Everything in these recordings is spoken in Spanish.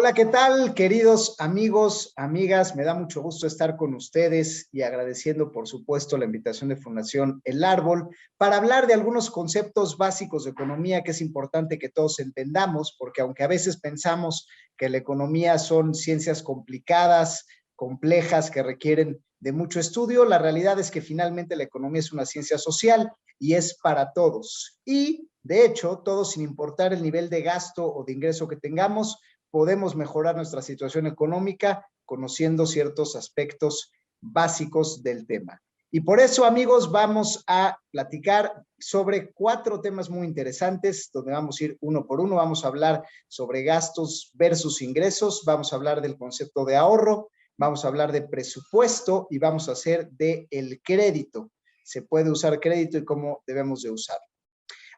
Hola, ¿qué tal, queridos amigos, amigas? Me da mucho gusto estar con ustedes y agradeciendo, por supuesto, la invitación de Fundación El Árbol para hablar de algunos conceptos básicos de economía que es importante que todos entendamos, porque aunque a veces pensamos que la economía son ciencias complicadas, complejas, que requieren de mucho estudio, la realidad es que finalmente la economía es una ciencia social y es para todos. Y, de hecho, todos, sin importar el nivel de gasto o de ingreso que tengamos, podemos mejorar nuestra situación económica conociendo ciertos aspectos básicos del tema. Y por eso, amigos, vamos a platicar sobre 4 temas muy interesantes, donde vamos a ir uno por uno. Vamos a hablar sobre gastos versus ingresos, vamos a hablar del concepto de ahorro, vamos a hablar de presupuesto y vamos a hacer de el crédito. Se puede usar crédito y cómo debemos de usarlo.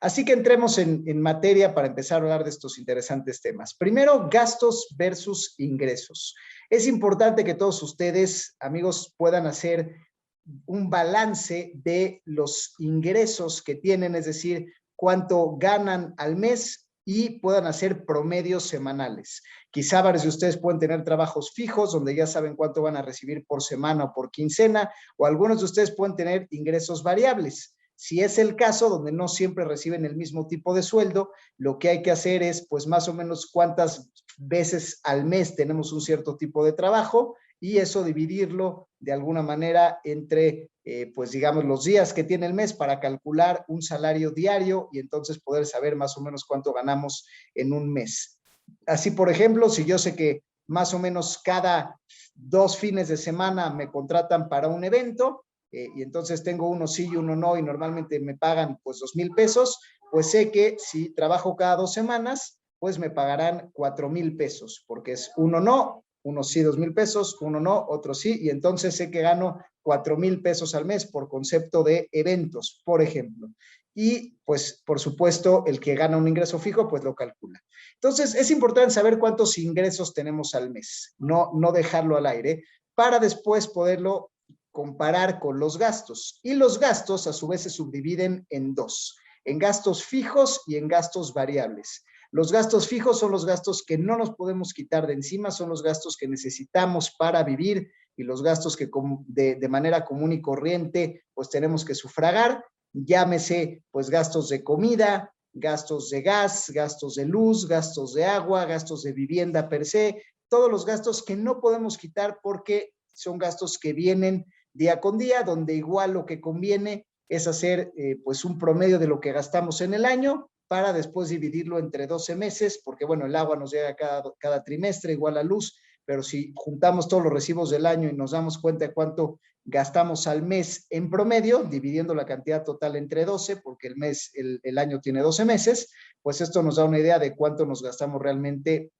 Así que entremos en materia para empezar a hablar de estos interesantes temas. Primero, gastos versus ingresos. Es importante que todos ustedes, amigos, puedan hacer un balance de los ingresos que tienen, es decir, cuánto ganan al mes y puedan hacer promedios semanales. Quizá varios de ustedes pueden tener trabajos fijos donde ya saben cuánto van a recibir por semana o por quincena, o algunos de ustedes pueden tener ingresos variables. Si es el caso donde no siempre reciben el mismo tipo de sueldo, lo que hay que hacer es, pues, más o menos cuántas veces al mes tenemos un cierto tipo de trabajo y eso dividirlo de alguna manera entre, pues, digamos, los días que tiene el mes para calcular un salario diario y entonces poder saber más o menos cuánto ganamos en un mes. Así, por ejemplo, si yo sé que más o menos cada 2 fines de semana me contratan para un evento, y entonces tengo uno sí y uno no, y normalmente me pagan pues 2,000 pesos, pues sé que si trabajo cada 2 semanas, pues me pagarán 4,000 pesos, porque es uno no, uno sí 2,000 pesos, uno no, otro sí, y entonces sé que gano 4,000 pesos al mes por concepto de eventos, por ejemplo. Y pues, por supuesto, el que gana un ingreso fijo, pues lo calcula. Entonces, es importante saber cuántos ingresos tenemos al mes, no dejarlo al aire, para después poderlo comparar con los gastos. Y los gastos a su vez se subdividen en 2, en gastos fijos y en gastos variables. Los gastos fijos son los gastos que no nos podemos quitar de encima, son los gastos que necesitamos para vivir y los gastos que de manera común y corriente pues tenemos que sufragar, llámese pues gastos de comida, gastos de gas, gastos de luz, gastos de agua, gastos de vivienda per se, todos los gastos que no podemos quitar porque son gastos que vienen día con día, donde igual lo que conviene es hacer pues un promedio de lo que gastamos en el año para después dividirlo entre 12 meses, porque bueno, el agua nos llega cada trimestre, igual la luz, pero si juntamos todos los recibos del año y nos damos cuenta de cuánto gastamos al mes en promedio, dividiendo la cantidad total entre 12, porque el año tiene 12 meses, pues esto nos da una idea de cuánto nos gastamos realmente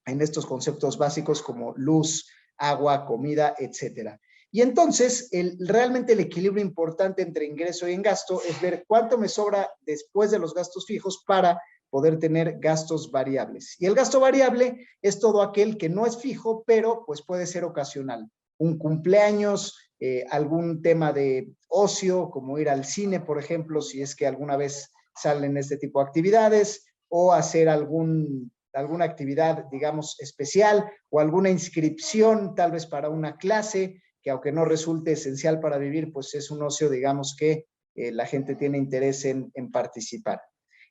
en estos conceptos básicos como luz, agua, comida, etcétera. Y entonces, realmente el equilibrio importante entre ingreso y en gasto es ver cuánto me sobra después de los gastos fijos para poder tener gastos variables. Y el gasto variable es todo aquel que no es fijo, pero pues puede ser ocasional. Un cumpleaños, algún tema de ocio, como ir al cine, por ejemplo, si es que alguna vez salen este tipo de actividades, o hacer alguna actividad, digamos, especial, o alguna inscripción tal vez para una clase, que aunque no resulte esencial para vivir, pues es un ocio, digamos, que la gente tiene interés en participar.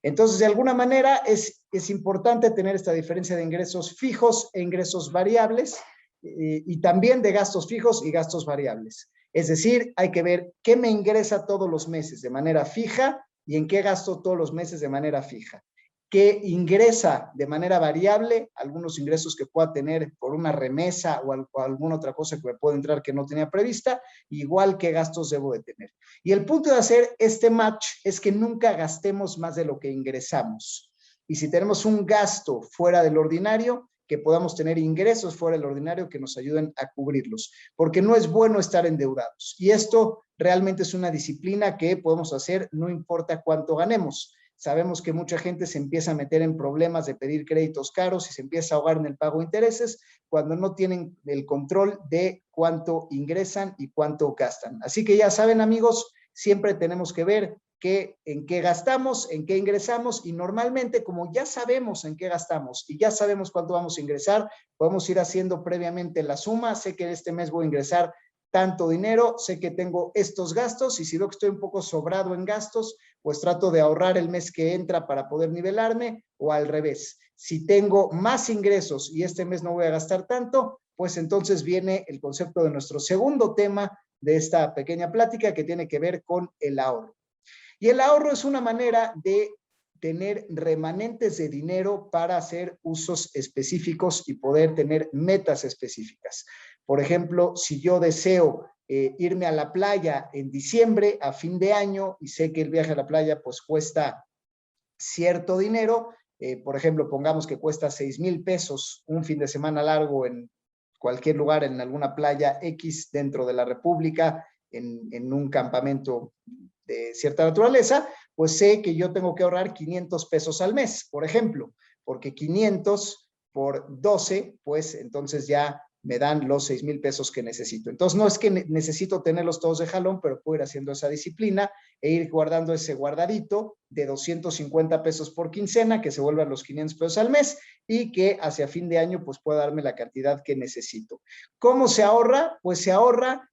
Entonces, de alguna manera, es importante tener esta diferencia de ingresos fijos e ingresos variables, y también de gastos fijos y gastos variables. Es decir, hay que ver qué me ingresa todos los meses de manera fija y en qué gasto todos los meses de manera fija. Que ingresa de manera variable, algunos ingresos que pueda tener por una remesa o alguna otra cosa que me pueda entrar que no tenía prevista, igual que gastos debo de tener. Y el punto de hacer este match es que nunca gastemos más de lo que ingresamos. Y si tenemos un gasto fuera del ordinario, que podamos tener ingresos fuera del ordinario que nos ayuden a cubrirlos, porque no es bueno estar endeudados. Y esto realmente es una disciplina que podemos hacer no importa cuánto ganemos. Sabemos que mucha gente se empieza a meter en problemas de pedir créditos caros y se empieza a ahogar en el pago de intereses cuando no tienen el control de cuánto ingresan y cuánto gastan. Así que ya saben, amigos, siempre tenemos que ver en qué gastamos, en qué ingresamos, y normalmente, como ya sabemos en qué gastamos y ya sabemos cuánto vamos a ingresar, podemos ir haciendo previamente la suma. Sé que este mes voy a ingresar tanto dinero, sé que tengo estos gastos, y si veo que estoy un poco sobrado en gastos, pues trato de ahorrar el mes que entra para poder nivelarme, o al revés. Si tengo más ingresos y este mes no voy a gastar tanto, pues entonces viene el concepto de nuestro segundo tema de esta pequeña plática, que tiene que ver con el ahorro. Y el ahorro es una manera de tener remanentes de dinero para hacer usos específicos y poder tener metas específicas. Por ejemplo, si yo deseo irme a la playa en diciembre, a fin de año, y sé que el viaje a la playa pues cuesta cierto dinero, por ejemplo, pongamos que cuesta 6,000 pesos un fin de semana largo en cualquier lugar, en alguna playa X dentro de la República, en un campamento de cierta naturaleza, pues sé que yo tengo que ahorrar 500 pesos al mes, por ejemplo, porque 500 por 12, pues entonces ya me dan los 6,000 pesos que necesito. Entonces no es que necesito tenerlos todos de jalón, pero puedo ir haciendo esa disciplina e ir guardando ese guardadito de 250 pesos por quincena, que se vuelvan los 500 pesos al mes, y que hacia fin de año pues pueda darme la cantidad que necesito. ¿Cómo se ahorra? Pues se ahorra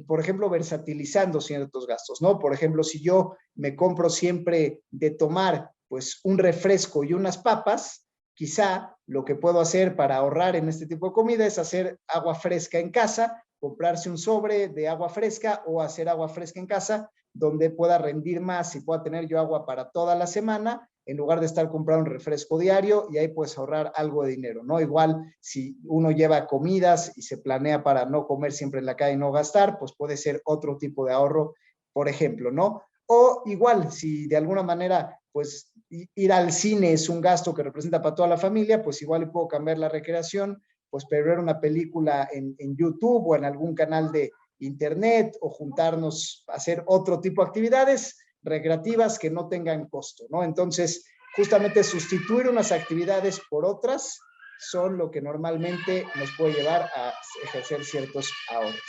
por ejemplo, versatilizando ciertos gastos, ¿no? Por ejemplo, si yo me compro siempre de tomar, pues, un refresco y unas papas, quizá lo que puedo hacer para ahorrar en este tipo de comida es hacer agua fresca en casa, comprarse un sobre de agua fresca, o hacer agua fresca en casa, donde pueda rendir más y pueda tener yo agua para toda la semana, en lugar de estar comprando un refresco diario, y ahí puedes ahorrar algo de dinero, ¿no? Igual, si uno lleva comidas y se planea para no comer siempre en la calle y no gastar, pues puede ser otro tipo de ahorro, por ejemplo, ¿no? O igual, si de alguna manera, pues ir al cine es un gasto que representa para toda la familia, pues igual le puedo cambiar la recreación, pues ver una película en YouTube o en algún canal de internet, o juntarnos a hacer otro tipo de actividades recreativas que no tengan costo, ¿no? Entonces, justamente sustituir unas actividades por otras son lo que normalmente nos puede llevar a ejercer ciertos ahorros.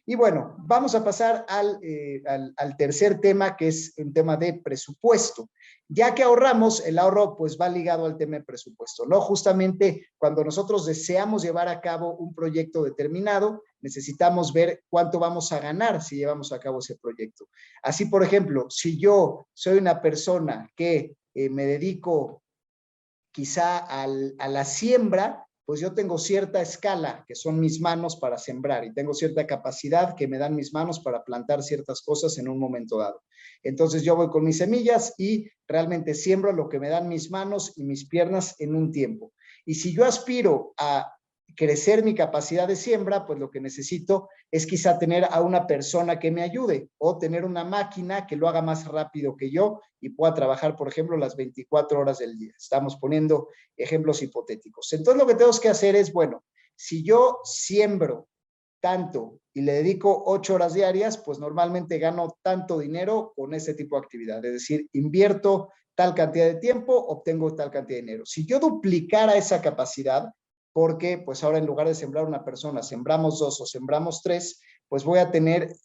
Y bueno, vamos a pasar al tercer tema, que es un tema de presupuesto. Ya que ahorramos, el ahorro pues va ligado al tema de presupuesto, ¿no? Justamente cuando nosotros deseamos llevar a cabo un proyecto determinado, necesitamos ver cuánto vamos a ganar si llevamos a cabo ese proyecto. Así, por ejemplo, si yo soy una persona que me dedico quizá a la siembra, pues yo tengo cierta escala, que son mis manos para sembrar, y tengo cierta capacidad que me dan mis manos para plantar ciertas cosas en un momento dado. Entonces yo voy con mis semillas y realmente siembro lo que me dan mis manos y mis piernas en un tiempo. Y si yo aspiro a crecer mi capacidad de siembra, pues lo que necesito es quizá tener a una persona que me ayude, o tener una máquina que lo haga más rápido que yo y pueda trabajar, por ejemplo, las 24 horas del día. Estamos poniendo ejemplos hipotéticos. Entonces lo que tenemos que hacer es, bueno, si yo siembro tanto y le dedico 8 horas diarias, pues normalmente gano tanto dinero con ese tipo de actividad. Es decir, invierto tal cantidad de tiempo, obtengo tal cantidad de dinero. Si yo duplicara esa capacidad, porque pues ahora en lugar de sembrar una persona, sembramos 2 o sembramos 3, pues voy a tener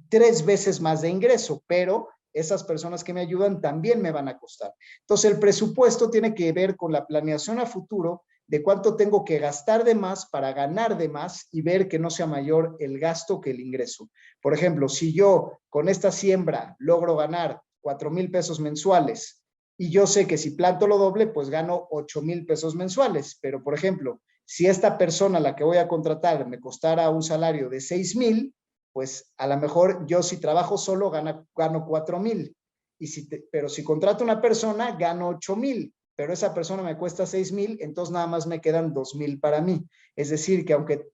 3 veces más de ingreso, pero esas personas que me ayudan también me van a costar. Entonces el presupuesto tiene que ver con la planeación a futuro de cuánto tengo que gastar de más para ganar de más, y ver que no sea mayor el gasto que el ingreso. Por ejemplo, si yo con esta siembra logro ganar 4,000 pesos mensuales, y yo sé que si planto lo doble, pues gano 8,000 pesos mensuales. Pero, por ejemplo, si esta persona a la que voy a contratar me costara un salario de 6,000, pues a lo mejor yo, si trabajo solo, gano 4,000. Pero si contrato a una persona, gano 8,000. Pero esa persona me cuesta 6,000, entonces nada más me quedan 2,000 para mí. Es decir, que aunque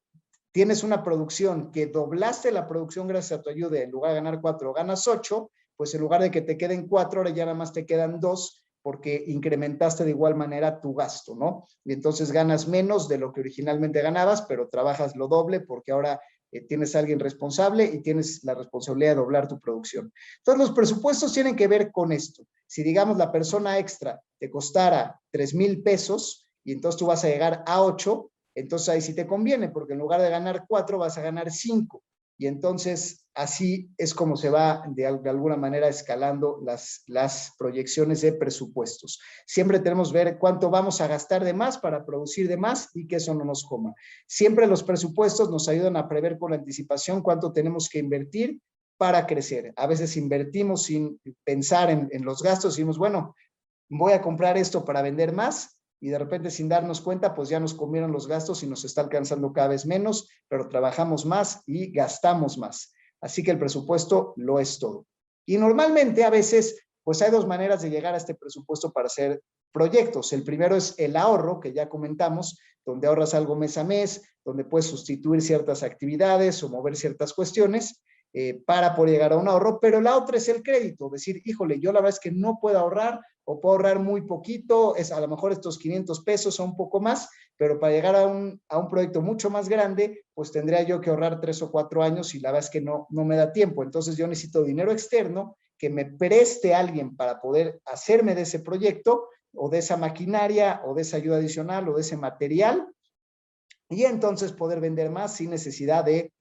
tienes una producción que doblaste la producción gracias a tu ayuda, en lugar de ganar 4, ganas 8, pues en lugar de que te queden 4, ahora ya nada más te quedan 2, porque incrementaste de igual manera tu gasto, ¿no? Y entonces ganas menos de lo que originalmente ganabas, pero trabajas lo doble, porque ahora tienes a alguien responsable y tienes la responsabilidad de doblar tu producción. Entonces los presupuestos tienen que ver con esto. Si, digamos, la persona extra te costara 3,000 pesos y entonces tú vas a llegar a 8, entonces ahí sí te conviene, porque en lugar de ganar 4 vas a ganar 5. y entonces así es como se va de alguna manera escalando las proyecciones de presupuestos. Siempre tenemos que ver cuánto vamos a gastar de más para producir de más y que eso no nos coma. Siempre los presupuestos nos ayudan a prever con anticipación cuánto tenemos que invertir para crecer. A veces invertimos sin pensar en los gastos y decimos, bueno, voy a comprar esto para vender más, y de repente sin darnos cuenta, pues ya nos comieron los gastos y nos está alcanzando cada vez menos, pero trabajamos más y gastamos más. Así que el presupuesto lo es todo. Y normalmente a veces, pues hay dos maneras de llegar a este presupuesto para hacer proyectos. El primero es el ahorro, que ya comentamos, donde ahorras algo mes a mes, donde puedes sustituir ciertas actividades o mover ciertas cuestiones para poder llegar a un ahorro, pero la otra es el crédito, decir, híjole, yo la verdad es que no puedo ahorrar o puedo ahorrar muy poquito, es a lo mejor estos 500 pesos o un poco más, pero para llegar a un proyecto mucho más grande, pues tendría yo que ahorrar 3 o 4 años y la verdad es que no me da tiempo. Entonces yo necesito dinero externo que me preste a alguien para poder hacerme de ese proyecto o de esa maquinaria o de esa ayuda adicional o de ese material, y entonces poder vender más sin necesidad de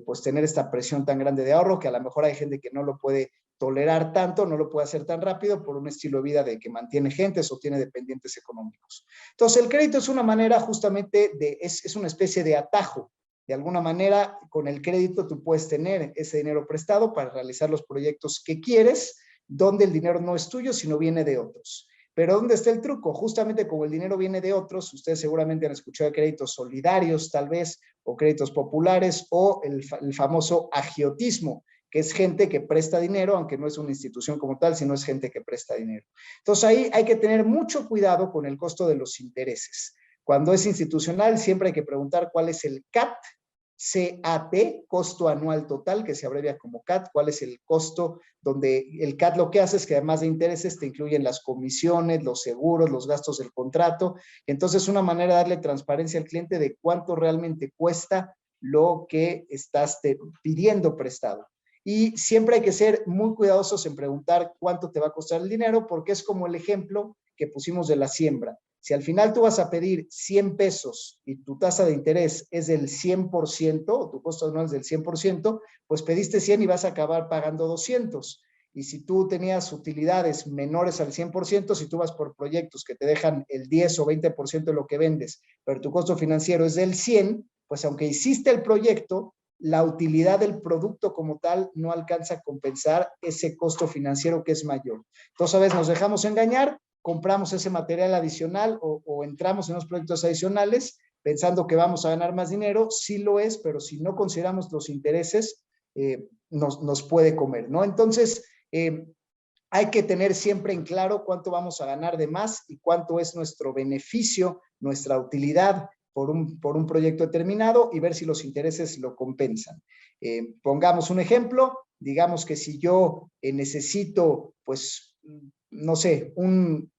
pues tener esta presión tan grande de ahorro, que a lo mejor hay gente que no lo puede tolerar tanto, no lo puede hacer tan rápido por un estilo de vida de que mantiene gentes o tiene dependientes económicos. Entonces el crédito es una manera justamente es una especie de atajo. De alguna manera, con el crédito tú puedes tener ese dinero prestado para realizar los proyectos que quieres, donde el dinero no es tuyo, sino viene de otros. Pero ¿dónde está el truco? Justamente como el dinero viene de otros, ustedes seguramente han escuchado de créditos solidarios, tal vez, o créditos populares, o el famoso agiotismo, que es gente que presta dinero, aunque no es una institución como tal, sino es gente que presta dinero. Entonces ahí hay que tener mucho cuidado con el costo de los intereses. Cuando es institucional, siempre hay que preguntar cuál es el CAT, costo anual total, que se abrevia como CAT, cuál es el costo, donde el CAT lo que hace es que además de intereses te incluyen las comisiones, los seguros, los gastos del contrato. Entonces es una manera de darle transparencia al cliente de cuánto realmente cuesta lo que estás pidiendo prestado. Y siempre hay que ser muy cuidadosos en preguntar cuánto te va a costar el dinero, porque es como el ejemplo que pusimos de la siembra. Si al final tú vas a pedir 100 pesos y tu tasa de interés es del 100%, o tu costo anual es del 100%, pues pediste 100 y vas a acabar pagando 200. Y si tú tenías utilidades menores al 100%, si tú vas por proyectos que te dejan el 10 o 20% de lo que vendes, pero tu costo financiero es del 100, pues aunque hiciste el proyecto, la utilidad del producto como tal no alcanza a compensar ese costo financiero que es mayor. Entonces, a veces nos dejamos engañar, compramos ese material adicional o entramos en los proyectos adicionales pensando que vamos a ganar más dinero. Sí lo es, pero si no consideramos los intereses, nos puede comer, ¿no? Entonces, hay que tener siempre en claro cuánto vamos a ganar de más y cuánto es nuestro beneficio, nuestra utilidad por un proyecto determinado, y ver si los intereses lo compensan. Pongamos un ejemplo, digamos que si yo necesito, pues, no sé, un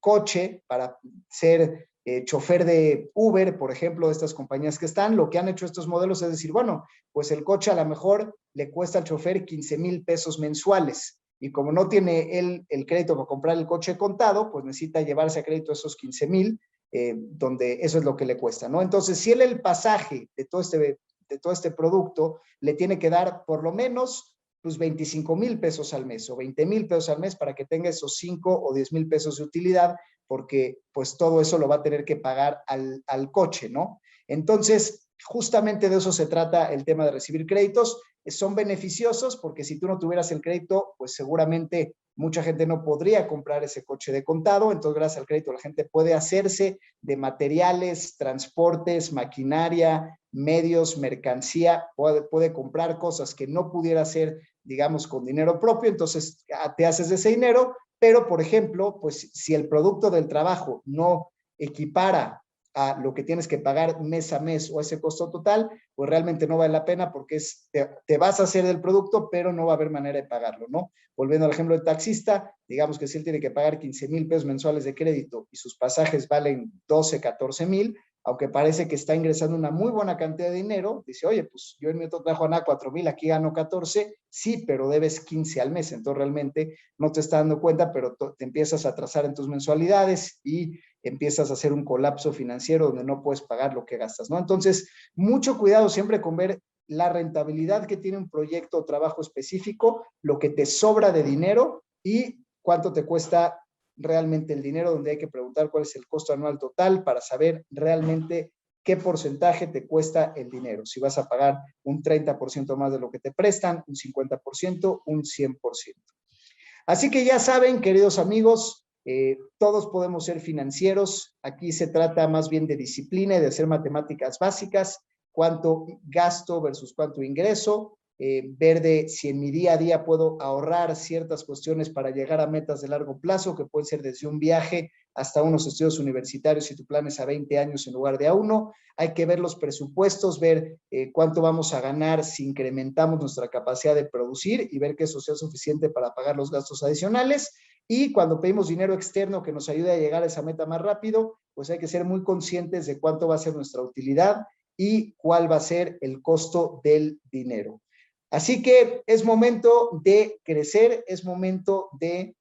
coche para ser chofer de Uber, por ejemplo, de estas compañías que están, lo que han hecho estos modelos es decir, bueno, pues el coche a lo mejor le cuesta al chofer 15,000 pesos mensuales, y como no tiene él el crédito para comprar el coche contado, pues necesita llevarse a crédito esos 15,000, donde eso es lo que le cuesta, ¿no? Entonces, si él el pasaje de todo este producto le tiene que dar por lo menos pues 25,000 pesos al mes o 20,000 pesos al mes para que tenga esos 5 o 10,000 pesos de utilidad, porque pues todo eso lo va a tener que pagar al coche, ¿no? Entonces, justamente de eso se trata el tema de recibir créditos. Son beneficiosos porque si tú no tuvieras el crédito, pues seguramente mucha gente no podría comprar ese coche de contado. Entonces, gracias al crédito, la gente puede hacerse de materiales, transportes, maquinaria, medios, mercancía, puede comprar cosas que no pudiera hacer, digamos, con dinero propio. Entonces, te haces de ese dinero, pero, por ejemplo, pues si el producto del trabajo no equipara a lo que tienes que pagar mes a mes o ese costo total, pues realmente no vale la pena, porque te vas a hacer del producto, pero no va a haber manera de pagarlo, ¿no? Volviendo al ejemplo del taxista, digamos que si él tiene que pagar 15,000 pesos mensuales de crédito y sus pasajes valen 12, 14,000, aunque parece que está ingresando una muy buena cantidad de dinero, dice, oye, pues yo en mi otro trabajo ganaba 4,000, aquí gano 14, sí, pero debes 15 al mes, entonces realmente no te estás dando cuenta, pero te empiezas a atrasar en tus mensualidades y empiezas a hacer un colapso financiero donde no puedes pagar lo que gastas, ¿no? Entonces, mucho cuidado siempre con ver la rentabilidad que tiene un proyecto o trabajo específico, lo que te sobra de dinero y cuánto te cuesta realmente el dinero, donde hay que preguntar cuál es el costo anual total para saber realmente qué porcentaje te cuesta el dinero. Si vas a pagar un 30% más de lo que te prestan, un 50%, un 100%. Así que ya saben, queridos amigos, todos podemos ser financieros. Aquí se trata más bien de disciplina y de hacer matemáticas básicas, cuánto gasto versus cuánto ingreso, ver de si en mi día a día puedo ahorrar ciertas cuestiones para llegar a metas de largo plazo, que pueden ser desde un viaje hasta unos estudios universitarios si tu plan es a 20 años en lugar de a 1. Hay que ver los presupuestos, ver cuánto vamos a ganar si incrementamos nuestra capacidad de producir y ver que eso sea suficiente para pagar los gastos adicionales. Y cuando pedimos dinero externo que nos ayude a llegar a esa meta más rápido, pues hay que ser muy conscientes de cuánto va a ser nuestra utilidad y cuál va a ser el costo del dinero. Así que es momento de crecer, es momento de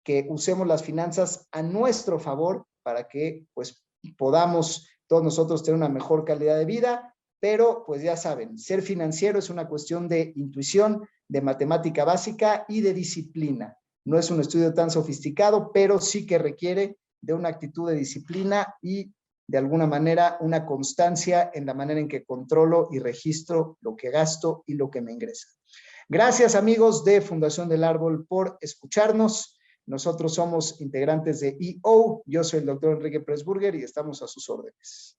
que usemos las finanzas a nuestro favor para que pues podamos todos nosotros tener una mejor calidad de vida, pero pues ya saben, ser financiero es una cuestión de intuición, de matemática básica y de disciplina. No es un estudio tan sofisticado, pero sí que requiere de una actitud de disciplina y de alguna manera una constancia en la manera en que controlo y registro lo que gasto y lo que me ingresa. Gracias, amigos de Fundación del Árbol, por escucharnos. Nosotros somos integrantes de EO. Yo soy el doctor Enrique Pressburger y estamos a sus órdenes.